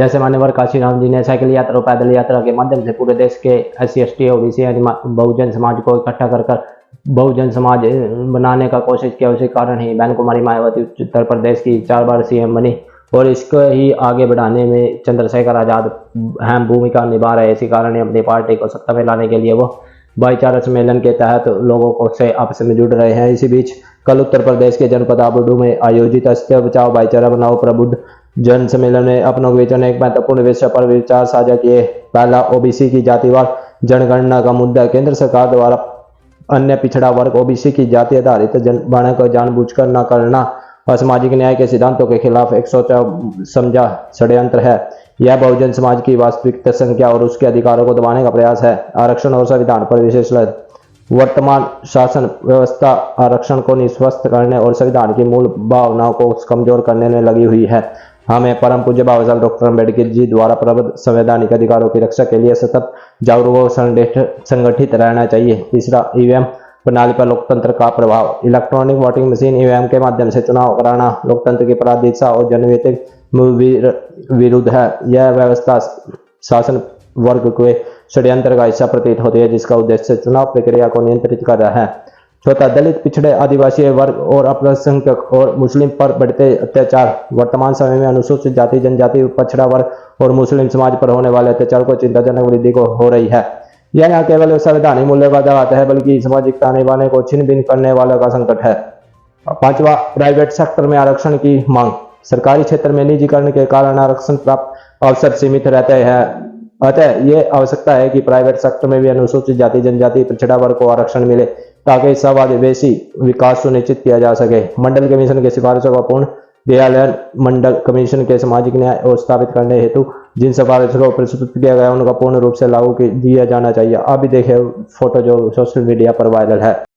जैसे मान्यवर काशीराम जी ने साइकिल यात्रा और पैदल यात्रा के माध्यम से पूरे देश के SC ST OBC Bahujan Samaj को इकट्ठा कर बहुजन समाज बनाने का कोशिश किया। उसी कारण ही बहन कुमारी मायावती उत्तर प्रदेश की 4 बार CM बनी और इसको ही आगे बढ़ाने में चंद्रशेखर आजाद अहम भूमिका निभा रहे। इसी कारण ही अपनी पार्टी को सत्ता में लाने के लिए वो भाईचारा सम्मेलन के तहत लोगों को से आपस में जुड़ रहे हैं। इसी बीच कल उत्तर प्रदेश के जनपद आबुडू में आयोजित अस्थिर बचाओ भाईचारा बनाओ प्रबुद्ध जन सम्मेलन में अपनों के विचार एक महत्वपूर्ण विषय पर विचार साझा किए। पहला, OBC की जातिवार जनगणना का मुद्दा। केंद्र सरकार द्वारा अन्य पिछड़ा वर्ग OBC की जाति आधारित जनगणना को जानबूझकर न करना असामाजिक न्याय के सिद्धांतों के खिलाफ एक सोचा समझा षड्यंत्र है। यह बहुजन समाज की वास्तविक संख्या और उसके अधिकारों को दबाने का प्रयास है। आरक्षण और संविधान पर विशेषज्ञ। वर्तमान शासन व्यवस्था आरक्षण को निष्पक्ष करने और संविधान की मूल भावनाओं को कमजोर करने में लगी हुई है। हमें परम पूज्य बाबा साहब डॉक्टर अम्बेडकर जी द्वारा प्रबद्ध संवैधानिक अधिकारों की रक्षा के लिए सतत जागरूक और संगठित रहना चाहिए। तीसरा, EVM प्रणाली पर लोकतंत्र का प्रभाव। इलेक्ट्रॉनिक वोटिंग मशीन EVM के माध्यम से चुनाव कराना लोकतंत्र की प्राथमिकता और जनविधिक विरुद्ध है। यह व्यवस्था शासन वर्ग के षड्यंत्र का हिस्सा प्रतीत होती है, जिसका उद्देश्य चुनाव प्रक्रिया को नियंत्रित कर रहा है। चौथा, दलित, पिछड़े, आदिवासी वर्ग और अल्पसंख्यक और मुस्लिम पर बढ़ते अत्याचार। वर्तमान समय में अनुसूचित जाति, जनजाति, पछड़ा वर्ग और मुस्लिम समाज पर होने वाले अत्याचार को चिंताजनक वृद्धि को हो रही है। यह न केवल संवैधानिक मूल्य का दावा है, बल्कि सामाजिक ताने-बाने को छिन्न भिन्न करने वालों का संकट है। पांचवा, प्राइवेट सेक्टर में आरक्षण की मांग। सरकारी क्षेत्र में निजीकरण के कारण आरक्षण प्राप्त अवसर सीमित रहते हैं। अतः ये आवश्यकता है कि प्राइवेट सेक्टर में भी अनुसूचित जाति, जनजाति, पिछड़ा वर्ग को आरक्षण मिले, ताकि समावेशी विकास सुनिश्चित किया जा सके। मंडल कमीशन की सिफारिशों का पूर्ण क्रियान्वयन। मंडल कमीशन के सामाजिक न्याय और स्थापित करने हेतु जिन सिफारिशों को प्रस्तुत किया गया उनका पूर्ण रूप से लागू किया जाना चाहिए। आप भी देखें फोटो जो सोशल मीडिया पर वायरल है।